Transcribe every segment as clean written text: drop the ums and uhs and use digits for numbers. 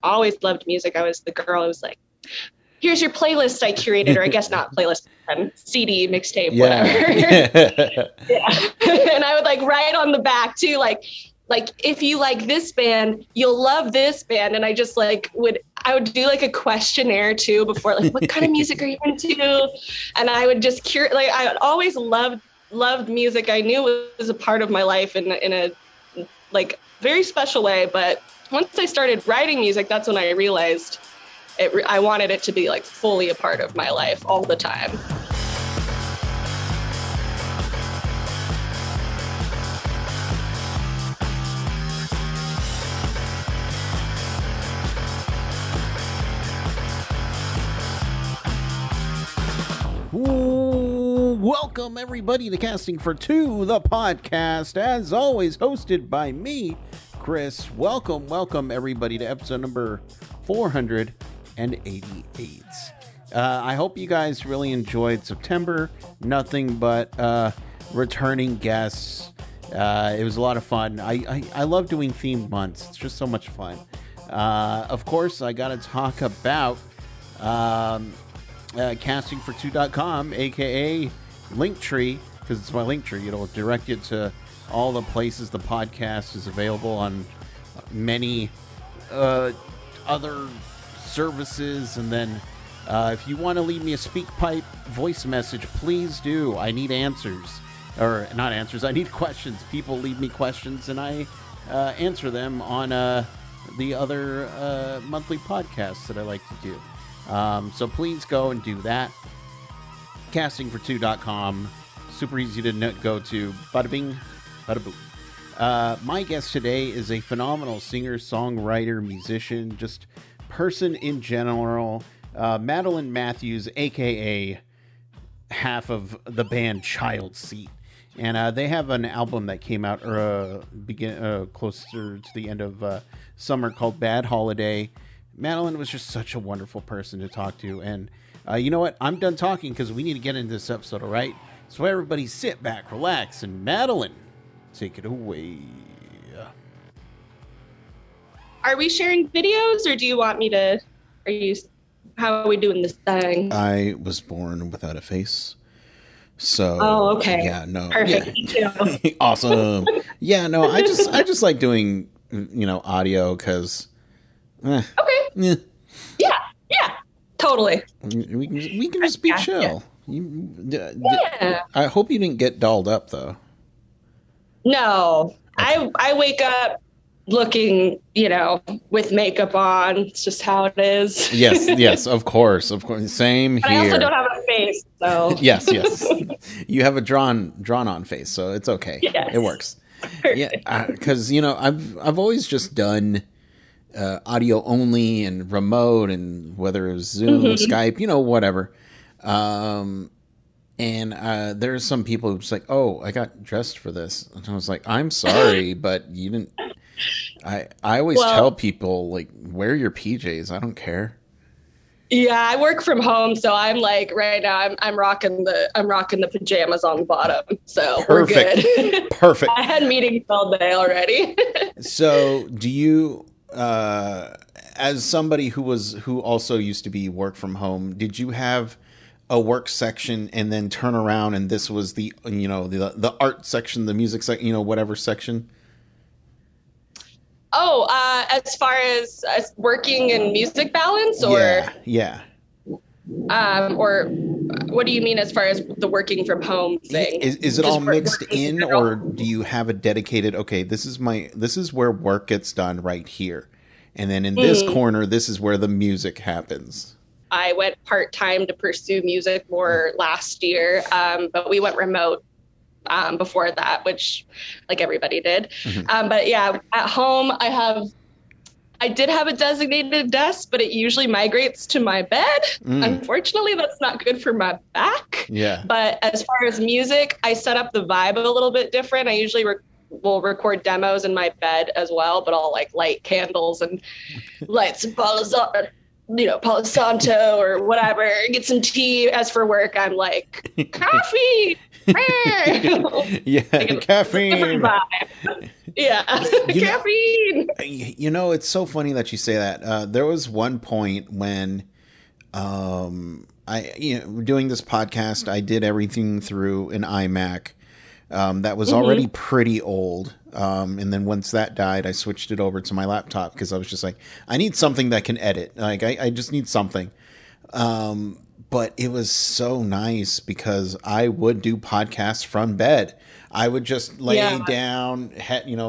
always loved music. I was the girl who was like, here's your playlist I curated, or I guess not playlist, CD, mixtape, whatever. Yeah. And I would like write on the back too, like if you like this band, you'll love this band. And I just like I would do like a questionnaire too before, like, what kind of music are you into? And I would just I always loved music. I knew it was a part of my life in a like very special way. But once I started writing music, that's when I realized I wanted it to be like fully a part of my life all the time. Welcome everybody to Casting for Two, the podcast, as always hosted by me, Chris. Welcome everybody to episode number 488. I hope you guys really enjoyed September. Nothing but returning guests. It was a lot of fun. I love doing themed months. It's just so much fun. Of course, I got to talk about castingfor2.com, aka Linktree, because it's my Linktree. It'll direct you to all the places the podcast is available on many other services. And then if you want to leave me a SpeakPipe voice message, please do. I need answers, or not answers, I need questions. People leave me questions and I answer them on the other monthly podcasts that I like to do. So please go and do that. Castingfor2.com. Super easy to go to. Bada bing, bada boom. My guest today is a phenomenal singer, songwriter, musician, just person in general. Madeleine Mathews, aka half of the band Child Seat. And they have an album that came out closer to the end of summer called Bad Holiday. Madeleine was just such a wonderful person to talk to. And you know what? I'm done talking because we need to get into this episode, all right? So everybody sit back, relax, and Madeleine, take it away. Are we sharing videos, or do you want me to, how are we doing this thing? I was born without a face. So, oh, okay. Yeah, no. Perfect. Yeah. Awesome. Yeah, no, I just like doing, audio because... Okay. Yeah, totally. We can just be chill. Yeah. I hope you didn't get dolled up though. No, okay. I wake up looking, with makeup on. It's just how it is. Yes, of course. Same but here. I also don't have a face, so. Yes. You have a drawn on face, so it's okay. Yes. It works. Perfect. Yeah, because I've always just done audio only and remote, and whether it was Zoom, Skype, whatever. And there's some people who's like, oh, I got dressed for this. And I was like, I'm sorry, but you didn't. I always tell people, like, wear your PJs. I don't care. Yeah, I work from home, so I'm like right now I'm rocking the pajamas on the bottom. So Perfect. We're good. Perfect. I had meetings all day already. So do you as somebody who also used to be work from home, did you have a work section and then turn around and this was the the art section, the music section, whatever section? Oh, as far as working and music balance, or yeah. Or what do you mean as far as the working from home thing? Is it all mixed in, or do you have a dedicated? Okay, this is where work gets done right here, and then in this corner, this is where the music happens. I went part-time to pursue music more last year, but we went remote before that, which like everybody did. But yeah, at home I did have a designated desk, but it usually migrates to my bed. Unfortunately, that's not good for my back. Yeah. But as far as music, I set up the vibe a little bit different. I usually will record demos in my bed as well, but I'll like light candles and light some Palo Santo or whatever, get some tea. As for work, I'm like, coffee. Yeah, caffeine. Yeah. Caffeine. It's so funny that you say that. There was one point when doing this podcast, I did everything through an iMac that was already pretty old. And then once that died, I switched it over to my laptop because I was just like, I need something that can edit. Like, I just need something. But it was so nice because I would do podcasts from bed. I would just lay down,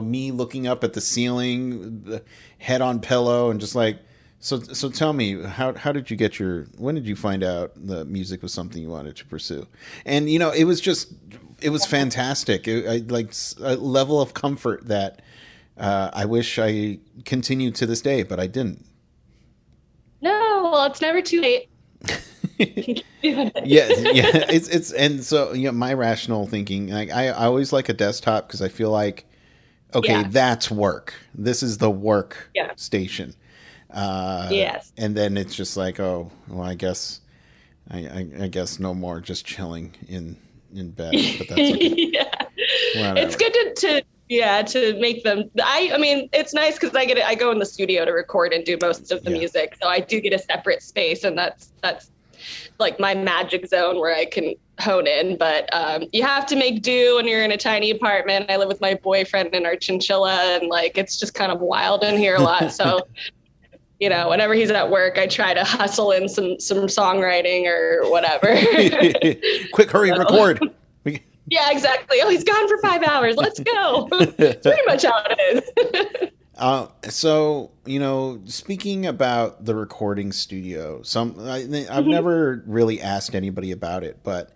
me looking up at the ceiling, the head on pillow, and just like, so tell me, how did you get when did you find out the music was something you wanted to pursue? And, it was fantastic. Like a level of comfort that I wish I continued to this day, but I didn't. No, well, it's never too late. yeah. It's and so my rational thinking, like I always like a desktop because I feel like, okay, that's work. This is the work station. Yes. And then it's just like, oh, well, I guess no more just chilling in bed. But that's okay. It's good to make them. I mean, it's nice because I go in the studio to record and do most of the music, so I do get a separate space, and that's like my magic zone where I can hone in. But you have to make do when you're in a tiny apartment. I live with my boyfriend and our chinchilla, and like it's just kind of wild in here a lot. So whenever he's at work, I try to hustle in some songwriting or whatever. Quick, hurry, record. Yeah, exactly. Oh, he's gone for 5 hours. Let's go. It's pretty much how it is. So, speaking about the recording studio, I've never really asked anybody about it, but,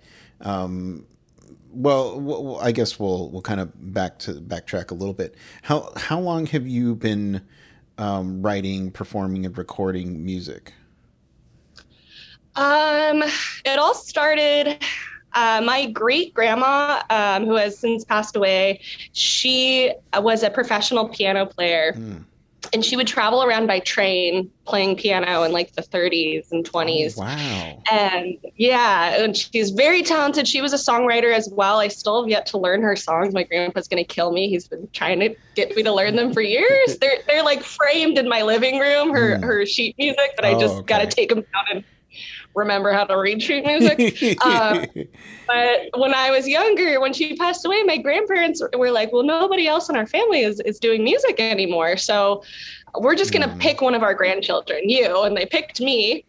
well, I guess we'll kind of backtrack a little bit. How long have you been writing, performing, and recording music? It all started. My great grandma, who has since passed away, she was a professional piano player, and she would travel around by train playing piano in like the 30s and 20s. Oh, wow. And she's very talented. She was a songwriter as well. I still have yet to learn her songs. My grandpa's going to kill me. He's been trying to get me to learn them for years. They're like framed in my living room, her sheet music, but I just got to take them down and remember how to read sheet music. But when I was younger, when she passed away, my grandparents were like, well, nobody else in our family is doing music anymore. So we're just going to pick one of our grandchildren, you. And they picked me.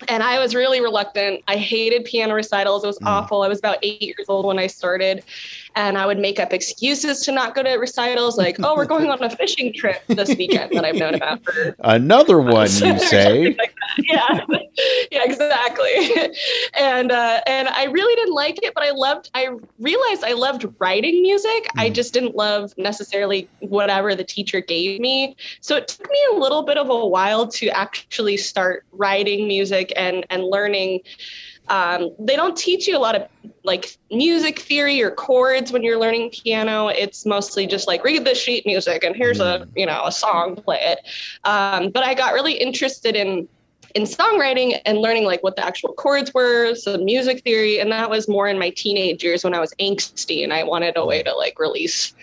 And I was really reluctant. I hated piano recitals. It was awful. I was about 8 years old when I started. And I would make up excuses to not go to recitals, like, oh, we're going on a fishing trip this weekend that I've known about for another one, you say? Like yeah, exactly. And I really didn't like it, but I realized I loved writing music. I just didn't love necessarily whatever the teacher gave me. So it took me a little bit of a while to actually start writing music and learning. They don't teach you a lot of like music theory or chords when you're learning piano. It's mostly just like read the sheet music and here's a song, play it. But I got really interested in songwriting and learning like what the actual chords were, so music theory. And that was more in my teenage years when I was angsty and I wanted a way to like release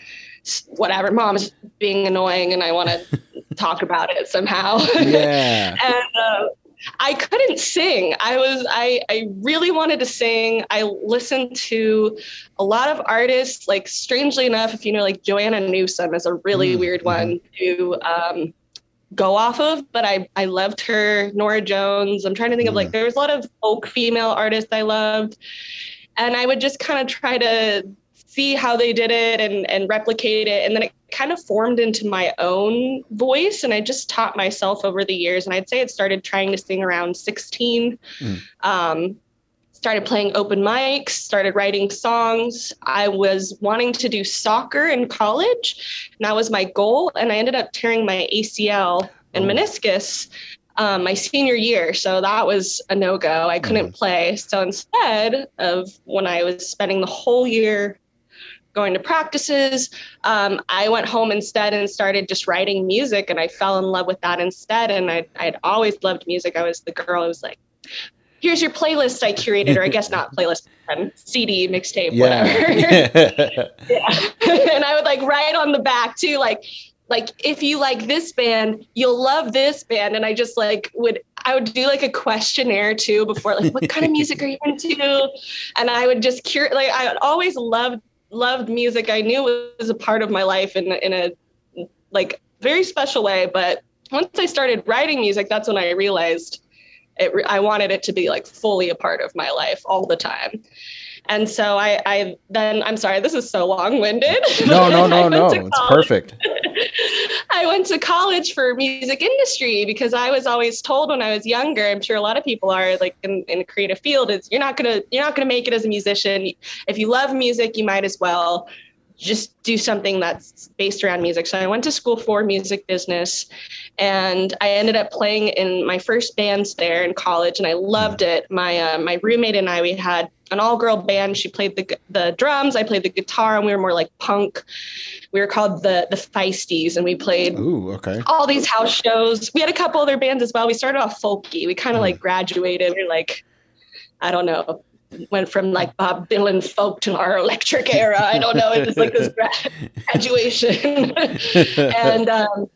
whatever. Mom's being annoying and I want to talk about it somehow. Yeah. And I couldn't sing. I really wanted to sing. I listened to a lot of artists, like strangely enough, if you know, like Joanna Newsom is a really weird one to go off of, but I loved her. Nora Jones. I'm trying to think of like, there was a lot of folk female artists I loved. And I would just kind of try to see how they did it and replicate it. And then it kind of formed into my own voice. And I just taught myself over the years. And I'd say it started trying to sing around 16. Started playing open mics, started writing songs. I was wanting to do soccer in college. And that was my goal. And I ended up tearing my ACL and meniscus my senior year. So that was a no-go. I couldn't play. So instead of when I was spending the whole year going to practices, I went home instead and started just writing music. And I fell in love with that instead. And I'd always loved music. I was the girl who was like, here's your playlist I curated, or I guess not playlist, CD, mixtape, Yeah. whatever. Yeah. And I would like write on the back too, like if you like this band, you'll love this band. And I just like I would do like a questionnaire too before, like, what kind of music are you into? And I would just I always loved music. I knew it was a part of my life in a like very special way. But once I started writing music, that's when I realized I wanted it to be like fully a part of my life all the time. And so I'm sorry, this is so long-winded. No. It's perfect. I went to college for music industry because I was always told when I was younger, I'm sure a lot of people are like in a creative field, is you're not gonna make it as a musician. If you love music, you might as well just do something that's based around music. So I went to school for music business, and I ended up playing in my first bands there in college, and I loved it. My roommate and I, we had an all-girl band. She played the drums, I played the guitar, and we were more like punk. We were called the Feisties, and we played all these house shows. We had a couple other bands as well. We started off folky. We kind of like graduated. We were like, I don't know, went from like Bob Dylan folk to our electric era. I don't know. It was like this graduation. And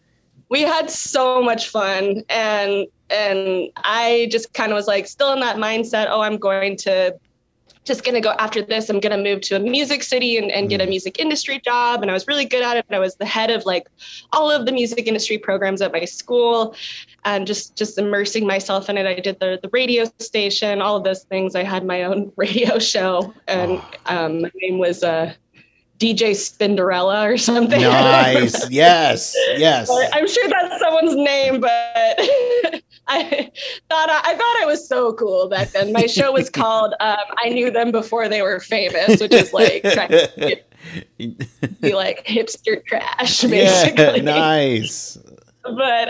we had so much fun. And I just kind of was like still in that mindset, I'm going to go after this. I'm going to move to a music city and get a music industry job. And I was really good at it. And I was the head of like all of the music industry programs at my school, and just immersing myself in it. I did the radio station, all of those things. I had my own radio show, and my name was DJ Spinderella or something. Nice. Yes. I'm sure that's someone's name, but I thought I was so cool back then. My show was called I Knew Them Before They Were Famous, which is like trying to be like hipster trash, basically. Yeah, nice. But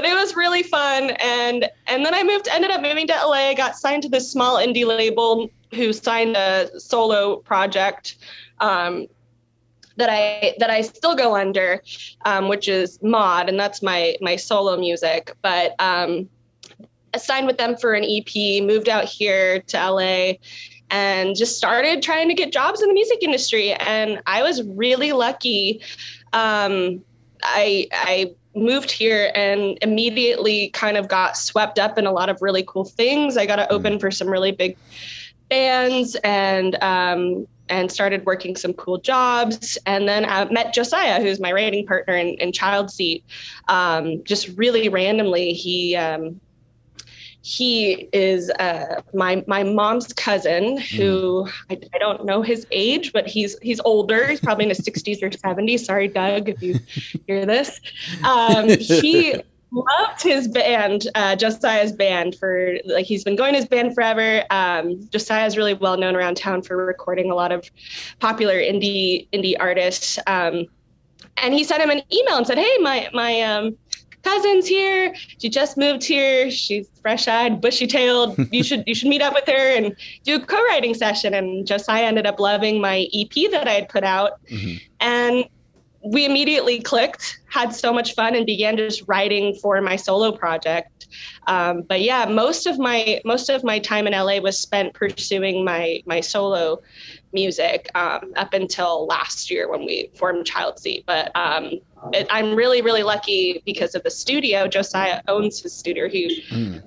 it was really fun, and then I ended up moving to LA. I got signed to this small indie label who signed a solo project that I still go under, which is Mod, and that's my solo music. But I signed with them for an EP, moved out here to LA, and just started trying to get jobs in the music industry. And I was really lucky. I moved here and immediately kind of got swept up in a lot of really cool things. I got to open for some really big bands and started working some cool jobs. And then I met Josiah, who's my writing partner in Child Seat. Just really randomly, he is my mom's cousin, who I don't know his age, but he's older. He's probably in his 60s or 70s. Sorry, Doug, if you hear this. He loved his band, Josiah's band, for like he's been going to his band forever. Josiah is really well known around town for recording a lot of popular indie artists. And he sent him an email and said, "Hey, my cousin's here. She just moved here. She's fresh-eyed, bushy-tailed. You should meet up with her and do a co-writing session." And Josiah ended up loving my EP that I had put out, and we immediately clicked, had so much fun, and began just writing for my solo project. But yeah, most of my time in LA was spent pursuing my solo music up until last year when we formed Child Seat. But I'm really, really lucky because of the studio. Josiah owns his studio. He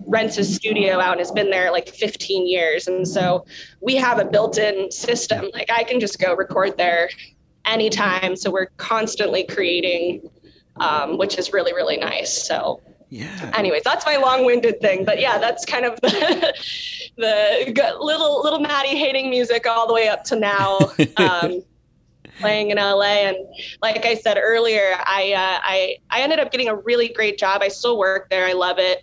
rents his studio out and has been there like 15 years. And so we have a built-in system. Like I can just go record there anytime. So we're constantly creating, which is really, really nice. So yeah. Anyways, that's my long-winded thing. But yeah, that's kind of the little Maddie hating music all the way up to now. Playing in LA, and like I said earlier, I ended up getting a really great job. I still work there. I love it.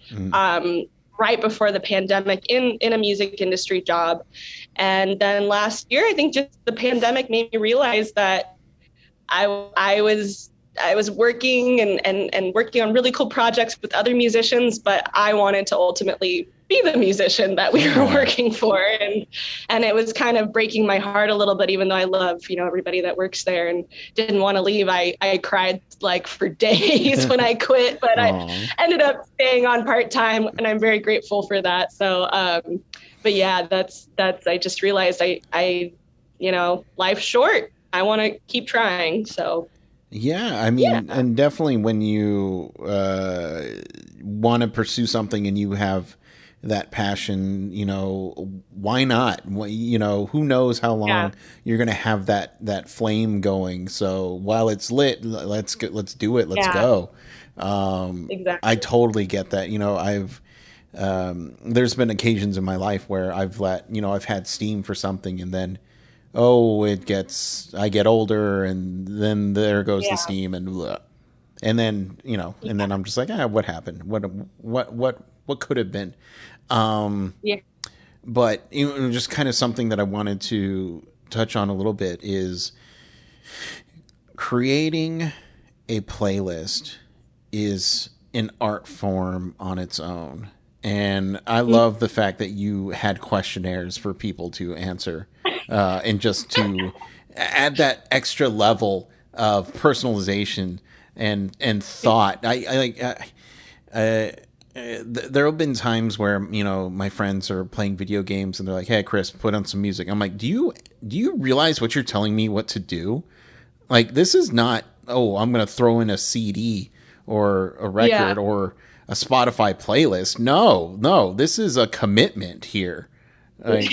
Right before the pandemic, in a music industry job, and then last year, I think just the pandemic made me realize that I was I was working and working on really cool projects with other musicians, but I wanted to ultimately be the musician that we were working for. And it was kind of breaking my heart a little bit, even though I love, everybody that works there and didn't want to leave. I cried like for days when I quit, but I ended up staying on part-time, and I'm very grateful for that. So, but yeah, that's, I just realized I life's short. I want to keep trying. So. Yeah, I mean, and definitely when you want to pursue something and you have that passion, why not? Who knows how long you're going to have that flame going. So while it's lit, let's do it. Let's go. Exactly. I totally get that. I've there's been occasions in my life where I've had steam for something, and then I get older, and then there goes the steam, and then and then I'm just like, what happened? What could have been? But just kind of something that I wanted to touch on a little bit is creating a playlist is an art form on its own. And I love the fact that you had questionnaires for people to answer, and just to add that extra level of personalization and thought. There have been times where my friends are playing video games and they're like, "Hey, Chris, put on some music." I'm like, "Do you realize what you're telling me what to do? Like, this is not I'm going to throw in a CD or a record or a Spotify playlist. No, this is a commitment here. Like,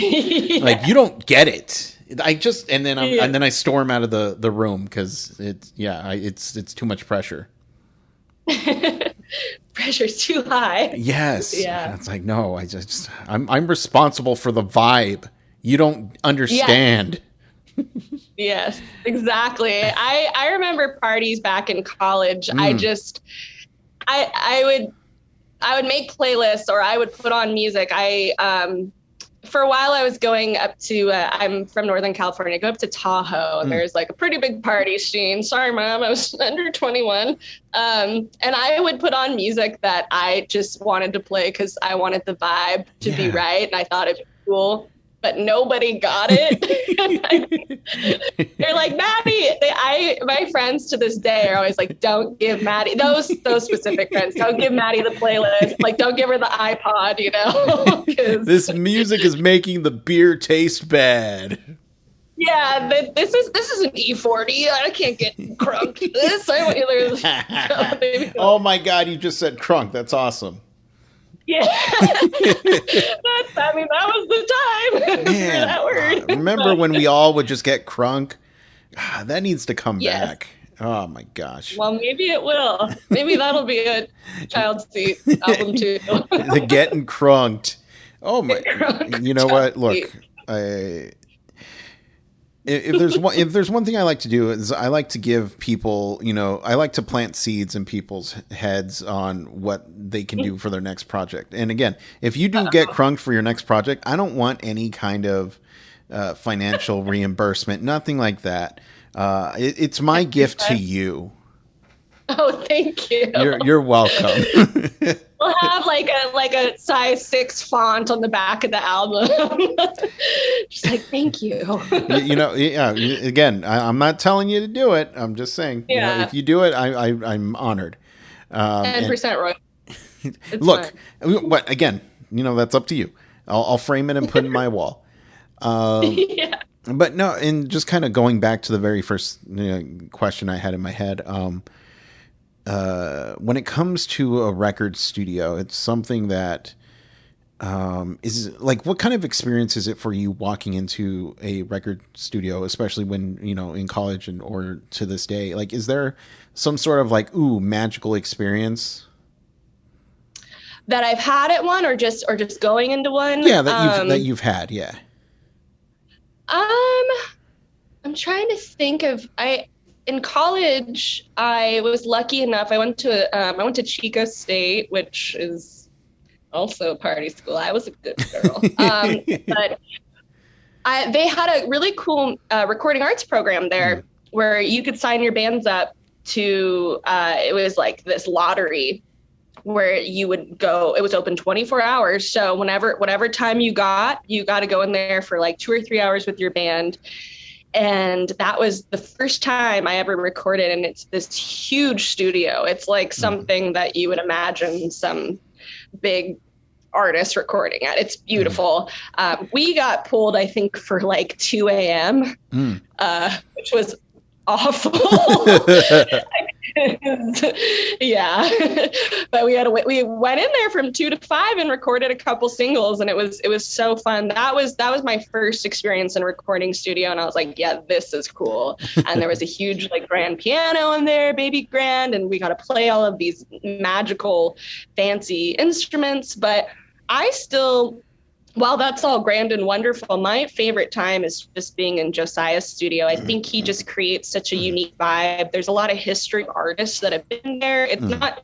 like you don't get it. And then I storm out of the room because it's too much pressure. Pressure's too high. Yes. Yeah. It's like, no, I'm responsible for the vibe. You don't understand. Yes, exactly. I remember parties back in college. I would make playlists, or I would put on music. For a while I was going up to, I'm from Northern California, go up to Tahoe, and there's like a pretty big party scene. Sorry, Mom, I was under 21. And I would put on music that I just wanted to play because I wanted the vibe to be right. And I thought it'd be cool, but nobody got it. They're like, Maddie, my friends to this day are always like, don't give Maddie, those specific friends, don't give Maddie the playlist. Like, don't give her the iPod, This music is making the beer taste bad. Yeah, this is an E40. I can't get crunk to this. I want you to Oh my God, you just said crunk. That's awesome. Yeah, that was the time for that word. Remember when we all would just get crunk? That needs to come back. Oh my gosh. Well, maybe it will. Maybe that'll be a Child Seat album too. The Getting Crunked. Oh my! You know what? Look, if there's one thing I like to do is I like to give people, I like to plant seeds in people's heads on what they can do for their next project. And again, if you do get crunked for your next project, I don't want any kind of financial reimbursement, nothing like that. It's my gift to you. Oh, thank you. You're welcome. We'll have like a size 6 font on the back of the album. Just like, thank you. Again, I'm not telling you to do it. I'm just saying, if you do it, I'm honored. 10% royalty. Look, what again? That's up to you. I'll frame it and put it in my wall. But no, and just kind of going back to the very first question I had in my head. When it comes to a record studio, it's something that is like, what kind of experience is it for you walking into a record studio, especially when, in college or to this day? Like, is there some sort of like, magical experience that I've had at one, or just going into one? Yeah, that you've had. Yeah. I'm trying to think of, in college, I was lucky enough. I went to Chico State, which is also a party school. I was a good girl, but they had a really cool recording arts program there where you could sign your bands up to it was like this lottery where you would go. It was open 24 hours. So whatever time you got to go in there for like 2 or 3 hours with your band. And that was the first time I ever recorded. And it's this huge studio. It's like something that you would imagine some big artist recording at. It's beautiful. We got pulled, I think, for like 2 a.m., which was awful. Yeah. But we went in there from 2 to 5 and recorded a couple singles, and it was so fun. That was my first experience in a recording studio, and I was like, yeah, this is cool. And there was a huge like grand piano in there, baby grand, and we got to play all of these magical fancy instruments. But while that's all grand and wonderful, my favorite time is just being in Josiah's studio. I think he just creates such a unique vibe. There's a lot of history artists that have been there. It's not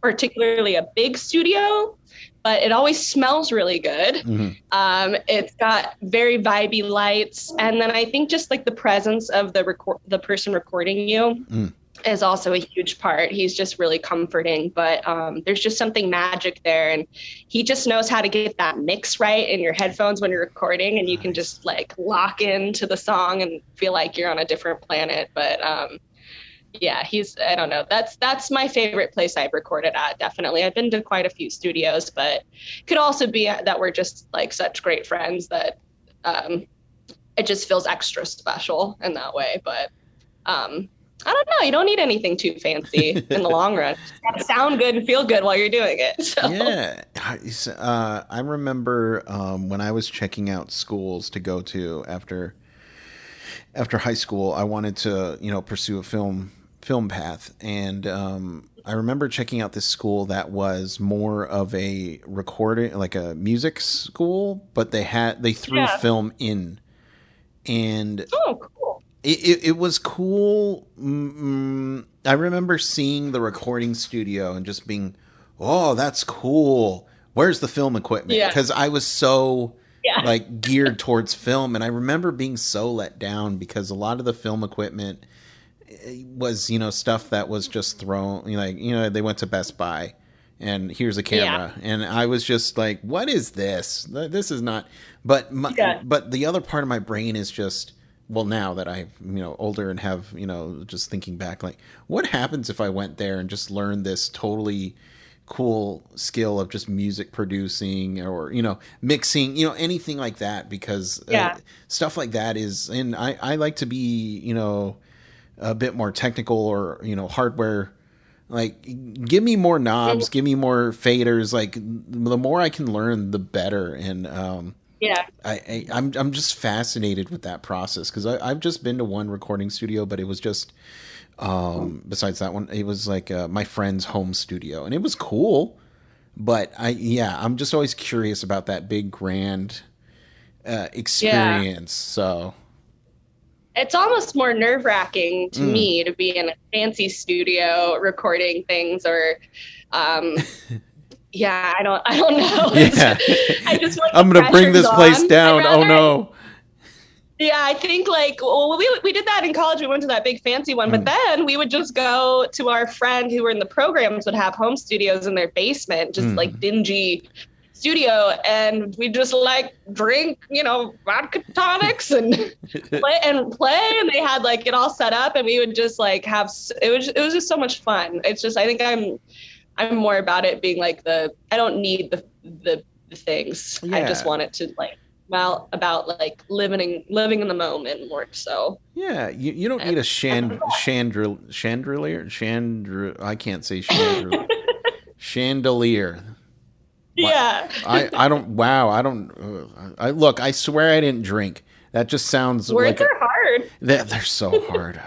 particularly a big studio, but it always smells really good. It's got very vibey lights. And then I think just like the presence of the person recording you is also a huge part. He's just really comforting, but there's just something magic there, and he just knows how to get that mix right in your headphones when you're recording, and you can just like lock into the song and feel like you're on a different planet. But yeah, I don't know, that's my favorite place I've recorded at. Definitely, I've been to quite a few studios, but it could also be that we're just like such great friends that it just feels extra special in that way. But I don't know. You don't need anything too fancy in the long run. Just gotta sound good and feel good while you're doing it. So. Yeah. I remember when I was checking out schools to go to after high school, I wanted to, pursue a film path. And I remember checking out this school that was more of a recording, like a music school, but they threw film in. And cool. It was cool. I remember seeing the recording studio and just being, oh, that's cool. Where's the film equipment? Because I was so like geared towards film. And I remember being so let down because a lot of the film equipment was, stuff that was just thrown, they went to Best Buy and here's a camera. And I was just like, what is this? This is not. But but the other part of my brain is just, well, now that I'm, older and have, just thinking back, like, what happens if I went there and just learned this totally cool skill of just music producing or, mixing, anything like that? Because stuff like that is, and I like to be, a bit more technical or, hardware. Like, give me more knobs, give me more faders. Like, the more I can learn, the better. And, I'm just fascinated with that process because I've just been to one recording studio, but it was just besides that one, it was like my friend's home studio, and it was cool. But I'm just always curious about that big grand experience. So it's almost more nerve-wracking to me to be in a fancy studio recording things, or I don't know. Yeah. I just like I'm gonna bring this place down. Oh no. Yeah, I think like we did that in college. We went to that big fancy one, but then we would just go to our friend who were in the programs would have home studios in their basement, just like dingy studio, and we just like drink, vodka tonics and play, and they had like it all set up, and we would just like have it was just so much fun. It's just I think I'm more about it being like I don't need the things. I just want it to like about like living in the moment more so. Yeah, you don't need a chandelier. I can't say chandelier. Chandelier. Yeah. I don't. Wow. I don't. Look. I swear I didn't drink. That just sounds words are hard. They're so hard.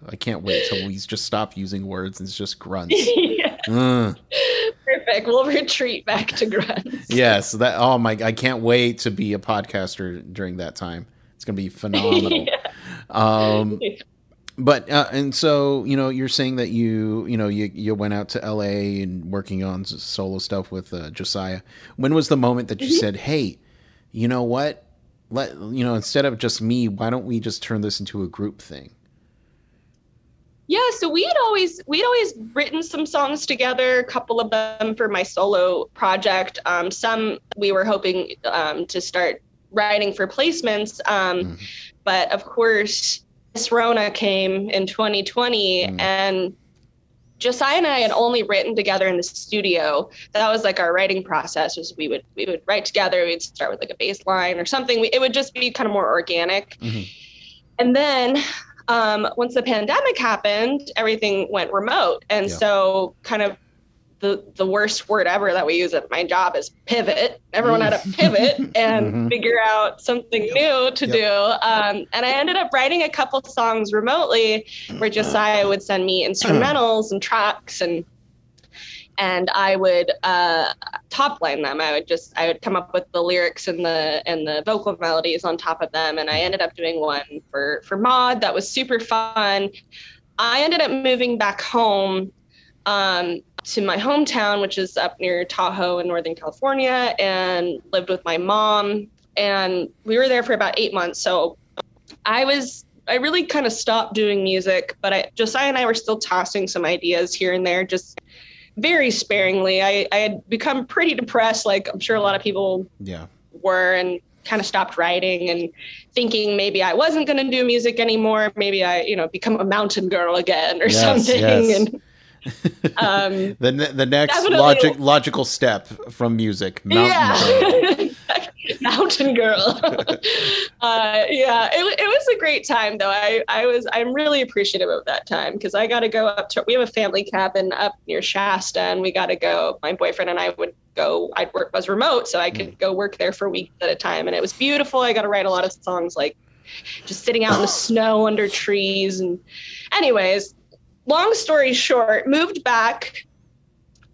I can't wait till we just stop using words and it's just grunts. Perfect. We'll retreat back to grunts. Yes. I can't wait to be a podcaster during that time. It's going to be phenomenal. But and so you're saying that you went out to LA and working on solo stuff with Josiah. When was the moment that you said, "Hey, you know what? Instead of just me, why don't we just turn this into a group thing?" So we'd always written some songs together, a couple of them for my solo project. Some we were hoping to start writing for placements. But of course, this Rona came in 2020 and Josiah and I had only written together in the studio. That was like our writing process. Was we would write together. We'd start with like a bass line or something. It would just be kind of more organic. And then once the pandemic happened, everything went remote. And so kind of the worst word ever that we use at my job is pivot. Everyone had to pivot and figure out something new to do. And I ended up writing a couple songs remotely where Josiah would send me instrumentals and tracks and I would top line them. I would come up with the lyrics and the vocal melodies on top of them. And I ended up doing one for Maud that was super fun. I ended up moving back home to my hometown, which is up near Tahoe in Northern California, and lived with my mom. And we were there for about 8 months. So I really kind of stopped doing music, but Josiah and I were still tossing some ideas here and there, just very sparingly. I had become pretty depressed, like I'm sure a lot of people were, and kind of stopped writing and thinking maybe I wasn't going to do music anymore. Maybe I, become a mountain girl again or something. Yes. And the next logical step from music, mountain girl. Mountain girl. It was a great time though. I'm really appreciative of that time because I got to go up to, we have a family cabin up near Shasta, and we got to go, my boyfriend and I would go, I was remote, so I could go work there for weeks at a time, and it was beautiful. I got to write a lot of songs, like just sitting out in the snow under trees. And anyways, long story short, moved back,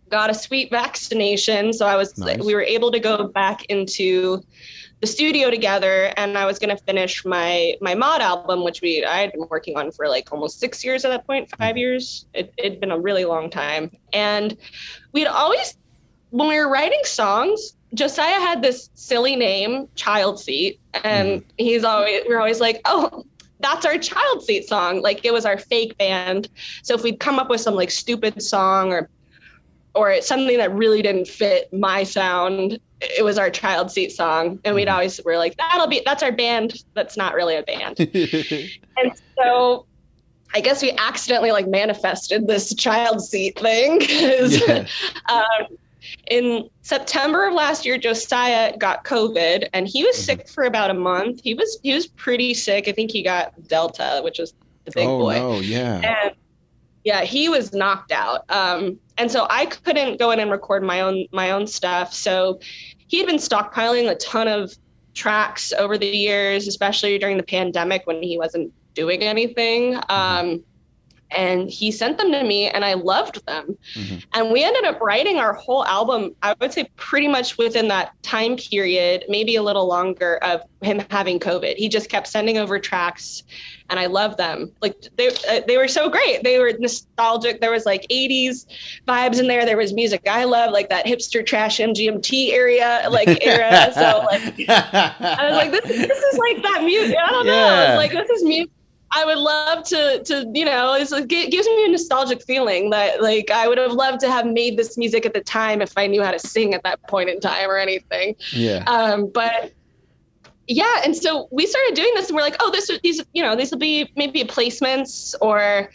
got a sweet vaccination. So we were able to go back into the studio together, and I was going to finish my mod album, which I had been working on for like almost 6 years at that point, 5 years. It'd been a really long time. And we'd always, when we were writing songs, Josiah had this silly name, Child Seat. And we're always like, oh, that's our Child Seat song. Like it was our fake band. So if we'd come up with some like stupid song or it's something that really didn't fit my sound, it was our Child Seat song. And we'd always, we're like, that's our band. That's not really a band. And so I guess we accidentally like manifested this Child Seat thing. In September of last year, Josiah got COVID, and he was sick for about a month. He was pretty sick. I think he got Delta, which was the big boy. Oh, no, yeah. And he was knocked out. And so I couldn't go in and record my own stuff. So he had been stockpiling a ton of tracks over the years, especially during the pandemic when he wasn't doing anything. And he sent them to me, and I loved them. And we ended up writing our whole album, I would say pretty much within that time period, maybe a little longer, of him having COVID. He just kept sending over tracks, and I loved them. Like they were so great. They were nostalgic. There was like 80s vibes in there. There was music I love, like that hipster trash MGMT era. So like I was like, this is like that music. I don't know. Like this is music I would love to it gives me a nostalgic feeling that like I would have loved to have made this music at the time if I knew how to sing at that point in time or anything. And so we started doing this, and we're like, oh, these will be maybe placements, or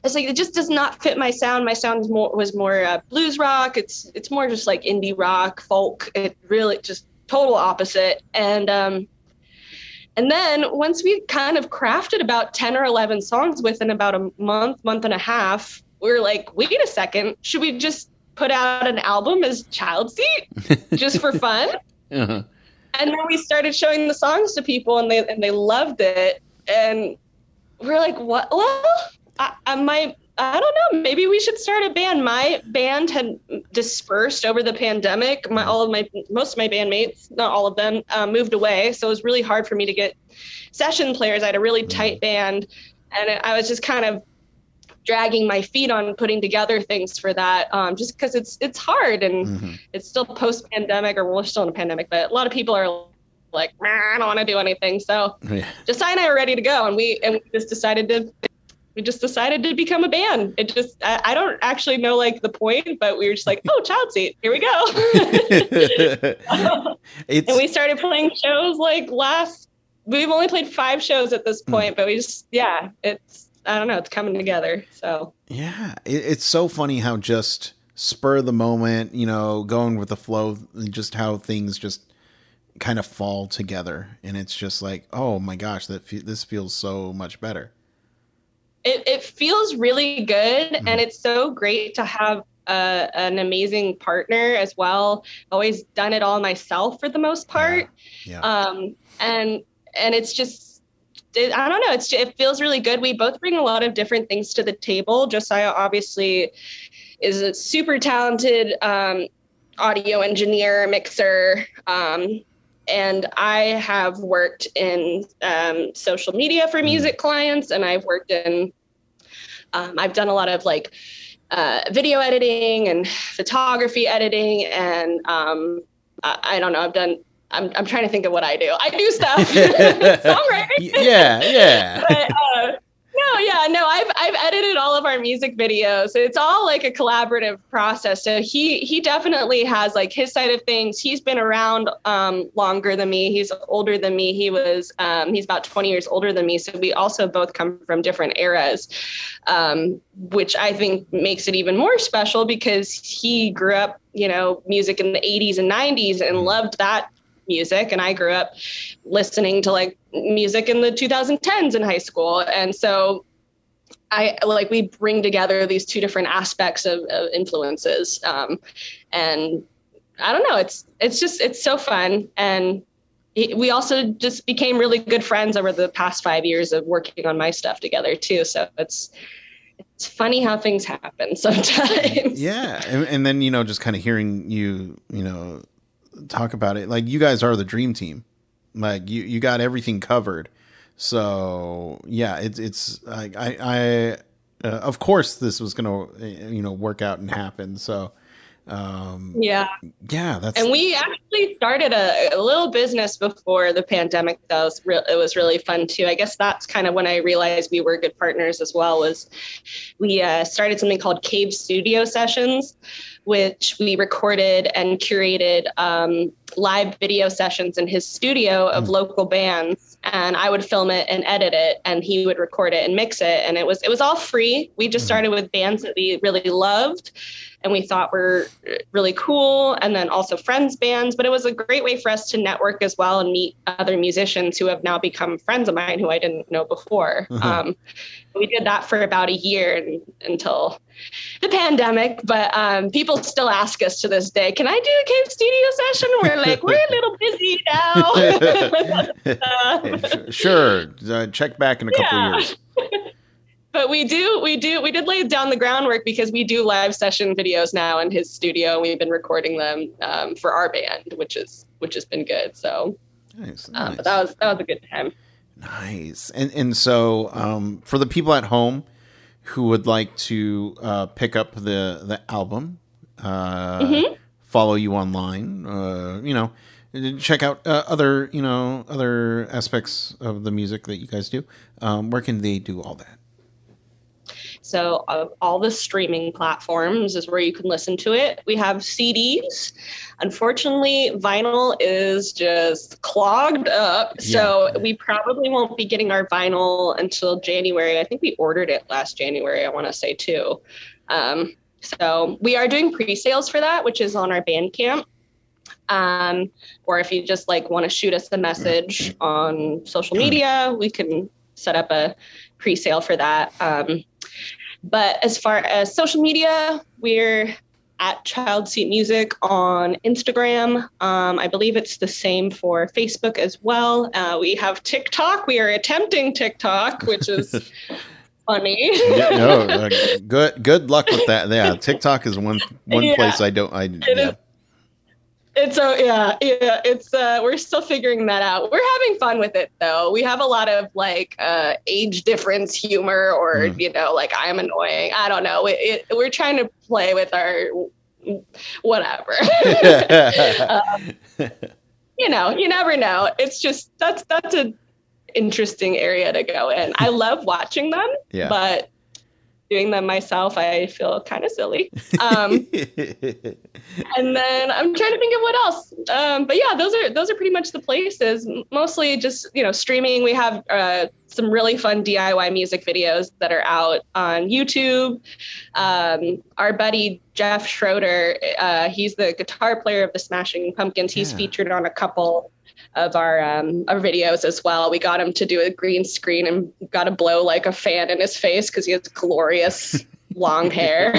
it's like, it just does not fit my sound. My sound was more blues rock. It's more just like indie rock, folk. It really just total opposite. And then once we kind of crafted about 10 or 11 songs within about a month and a half, we were like, wait a second, should we just put out an album as Child Seat just for fun? And then we started showing the songs to people, and they loved it. And we're like, what? Well, I don't know. Maybe we should start a band. My band had dispersed over the pandemic. Most of my bandmates, not all of them, moved away. So it was really hard for me to get session players. I had a really tight band, and I was just kind of dragging my feet on putting together things for that, just because it's hard, and it's still post-pandemic, or we're still in a pandemic, but a lot of people are like, I don't want to do anything. So Josiah and I were ready to go, and we just decided to we just decided to become a band. It just, I don't actually know like the point, but we were just like, oh, Child Seat, here we go. And we started playing shows like we've only played 5 shows at this point, but we just, it's, I don't know, it's coming together. So yeah, it's so funny how just spur of the moment, you know, going with the flow, just how things just kind of fall together, and it's just like, oh my gosh, this feels so much better. It feels really good, and it's so great to have an amazing partner as well. Always done it all myself for the most part. And it's just, I don't know, it feels really good. We both bring a lot of different things to the table. Josiah obviously is a super talented audio engineer, mixer, and I have worked in social media for music clients, and I've worked in, I've done a lot of like video editing and photography editing, and I don't know, I'm trying to think of what I do. I do stuff, songwriting. Yeah. But, I've edited all of our music videos. So it's all like a collaborative process. So he definitely has like his side of things. He's been around longer than me. He's older than me. He's about 20 years older than me. So we also both come from different eras, which I think makes it even more special because he grew up, you know, music in the 80s and 90s and loved that music, and I grew up listening to like music in the 2010s in high school, and so we bring together these two different aspects of influences, and I don't know, it's so fun, and we also just became really good friends over the past 5 years of working on my stuff together too. So it's funny how things happen sometimes. Yeah, and then, you know, just kind of hearing you know, talk about it, like you guys are the dream team, like you got everything covered. So yeah, it's like I of course this was gonna, you know, work out and happen. So that's, and we actually started a little business before the pandemic. That was it was really fun too. I guess that's kind of when I realized we were good partners as well, was we started something called Cave Studio Sessions, which we recorded and curated live video sessions in his studio of local bands, and I would film it and edit it, and he would record it and mix it, and it was all free. We just started with bands that we really loved and we thought were really cool, and then also friends bands, but it was a great way for us to network as well and meet other musicians who have now become friends of mine who I didn't know before. We did that for about a year until the pandemic, but people still ask us to this day, can I do a Cave Studio session? We're like, we're a little busy now. Sure. Check back in a couple of years. But we did lay down the groundwork because we do live session videos now in his studio. We've been recording them for our band, which has been good. So nice. But that was a good time. Nice. And so for the people at home who would like to pick up the album, follow you online, you know, check out other aspects of the music that you guys do, where can they do all that? So all the streaming platforms is where you can listen to it. We have CDs. Unfortunately, vinyl is just clogged up. Yeah. So we probably won't be getting our vinyl until January. I think we ordered it last January, I want to say too. So we are doing pre-sales for that, which is on our Bandcamp. Or if you just like want to shoot us a message on social media, we can set up a pre-sale for that. But as far as social media, we're at Child Seat Music on Instagram. I believe it's the same for Facebook as well. We have TikTok. We are attempting TikTok, which is funny. Good luck with that. Yeah, TikTok is one place I don't. It's we're still figuring that out. We're having fun with it though. We have a lot of like age difference humor, or you know, like I'm annoying. I don't know. We're trying to play with our whatever. You know, you never know. It's just that's interesting area to go in. I love watching them, but doing them myself, I feel kind of silly. And then I'm trying to think of what else. But yeah, those are pretty much the places. Mostly just, streaming. We have some really fun DIY music videos that are out on YouTube. Our buddy Jeff Schroeder, he's the guitar player of the Smashing Pumpkins. He's featured on a couple of our videos as well. We got him to do a green screen and got to blow like a fan in his face because he has glorious long hair.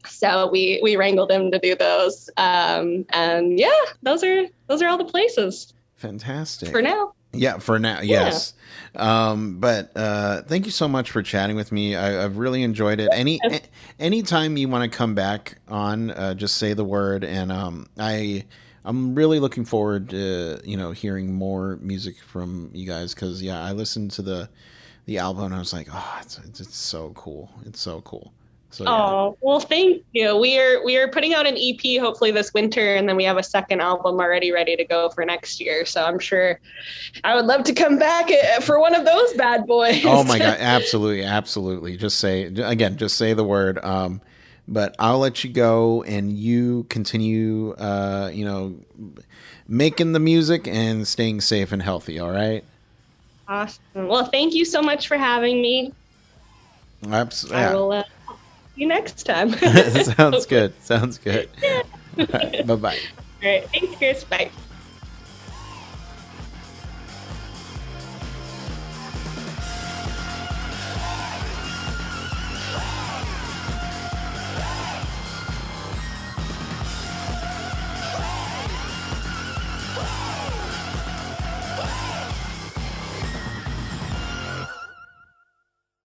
So we wrangled him to do those. And yeah, those are all the places. Fantastic. For now. Yeah, for now, yes. But thank you so much for chatting with me. I've really enjoyed it. Anytime you want to come back on, just say the word, and I'm really looking forward to hearing more music from you guys, because I listened to the album and I was like, oh, it's so cool. It's so cool. So, Oh, well, thank you. We are putting out an EP hopefully this winter, and then we have a second album already ready to go for next year. So I'm sure I would love to come back for one of those bad boys. Oh my God, absolutely. Just say the word. But I'll let you go, and you continue, making the music and staying safe and healthy. All right. Awesome. Well, thank you so much for having me. Absolutely. I will see you next time. Sounds good. Yeah. All right, bye-bye. All right. Thanks, Chris. Bye.